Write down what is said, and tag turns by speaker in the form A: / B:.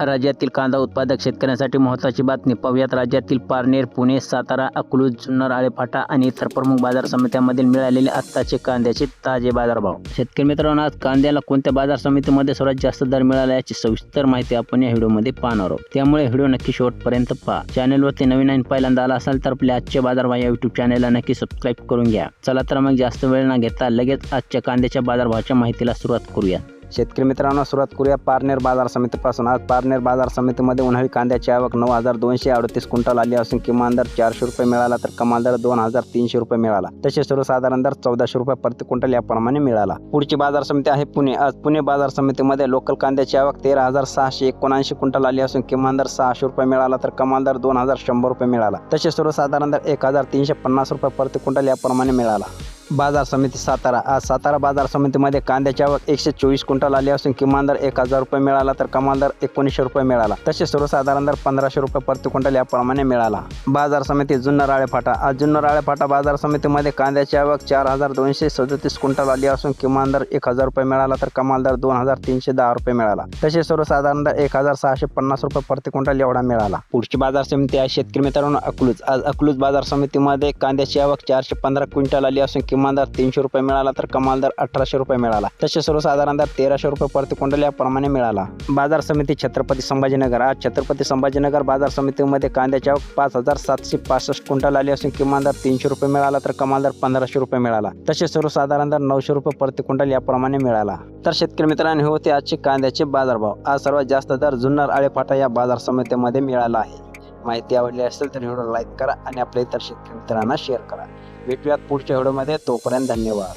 A: राज्यातील कांदा उत्पादक शेतकऱ्यांसाठी महत्त्वाची बातमी पाहूयात। राज्यातील पारनेर, पुणे, सातारा, अकलूज, जुन्नर, आळेफाटा आणि इतर प्रमुख बाजार समित्यांमधील मिळालेले आत्ताचे कांद्याचे ताजे बाजारभाव। शेतकरी मित्रांनो, आज कांद्याला कोणत्या बाजार समितीमध्ये सर्वात जास्त दर मिळाला याची सविस्तर माहिती आपण या व्हिडिओमध्ये पाहणार आहोत, त्यामुळे व्हिडिओ नक्की शेवटपर्यंत पहा। चॅनलवरती नवीन आणि पहिल्यांदा आला असाल तर आपल्या आजचे बाजारभाव या यूट्यूब चॅनलला नक्की सबस्क्राईब करून घ्या। चला तर मग जास्त वेळ न घेता लगेच आजच्या कांद्याच्या बाजारभावाच्या माहितीला सुरुवात करूया।
B: शेतकरी मित्रांनो, सुरुवात करूया पारनेर बाजार समितीपासून। आज पारनेर बाजार समितीमध्ये उन्हाळी कांद्याची आवक 9,238 क्विंटल आली असून किमान दर 400 रुपये मिळाला तर कमाल दर 2,300 रुपये मिळाला। तसेच सर्वसाधारण दर 1,400 रुपये प्रति क्विंटल याप्रमाणे मिळाला। पुढची बाजार समिती आहे पुणे। आज पुणे बाजार समितीमध्ये लोकल कांद्याची आवक 13,679 क्विंटल आली असून किमान दर 600 रुपये मिळाला तर कमाल दर 2,100 रुपये मिळाला। तसेच सर्वसाधारण दर 1,350 रुपये प्रति क्विंटल याप्रमाणे मिळाला। बाजार समिती सातारा। आज सातारा बाजार समितीमध्ये कांद्याची आवक 124 क्विंटल आली असून किमान दर 1,000 रुपये मिळाला तर कमाल दर 1,900 रुपये मिळाला। तसेच सर्वसाधारण दर 1,500 रुपये प्रति क्विंटल याप्रमाणे मिळाला। बाजार समिती जुन्नर आळेफाटा। आज जुन्नर आळेफाटा बाजार समितीमध्ये कांद्याची आवक 4,237 क्विंटल आली असून किमान दर 1,000 रुपये मिळाला तर कमाल दर 2,310 रुपये मिळाला। तसेच सर्वसाधारण दर 1,650 रुपये प्रति क्विंटल एवढा मिळाला। पुढची बाजार समिती आहे शेतकरी मित्रांनो अकलूज। आज अकलूज बाजार समितीमध्ये कांद्याची आवक 415 क्विंटल आली असून किमान दर 300 रुपये मिळाला तर कमाल दर 1,800 रुपये मिळाला। तसेच सर्वसाधारण दर 1,300 रुपये प्रति क्विंटल याप्रमाणे मिळाला। बाजार समिती छत्रपती संभाजीनगर। आज छत्रपती संभाजीनगर बाजार समितीमध्ये कांद्याची आवक 5,765 क्विंटल आली असून किमान दर 300 रुपये मिळाला तर कमाल दर 1,500 रुपये मिळाला। तसेच सर्वसाधारण दर 900 रुपये प्रति क्विंटल याप्रमाणे मिळाला। तर शेतकरी मित्रांनो, हे होते आजचे कांद्याचे बाजारभाव। आज सर्वात जास्त दर जुन्नर आळेफाटा या बाजार समितीमध्ये मिळाला आहे। माहिती आवडली असेल तर व्हिडिओ लाईक करा आणि आपल्या इतर शेतकरी मित्रांना शेअर करा। भेटूयात पुढच्या व्हिडिओमध्ये, तोपर्यंत धन्यवाद।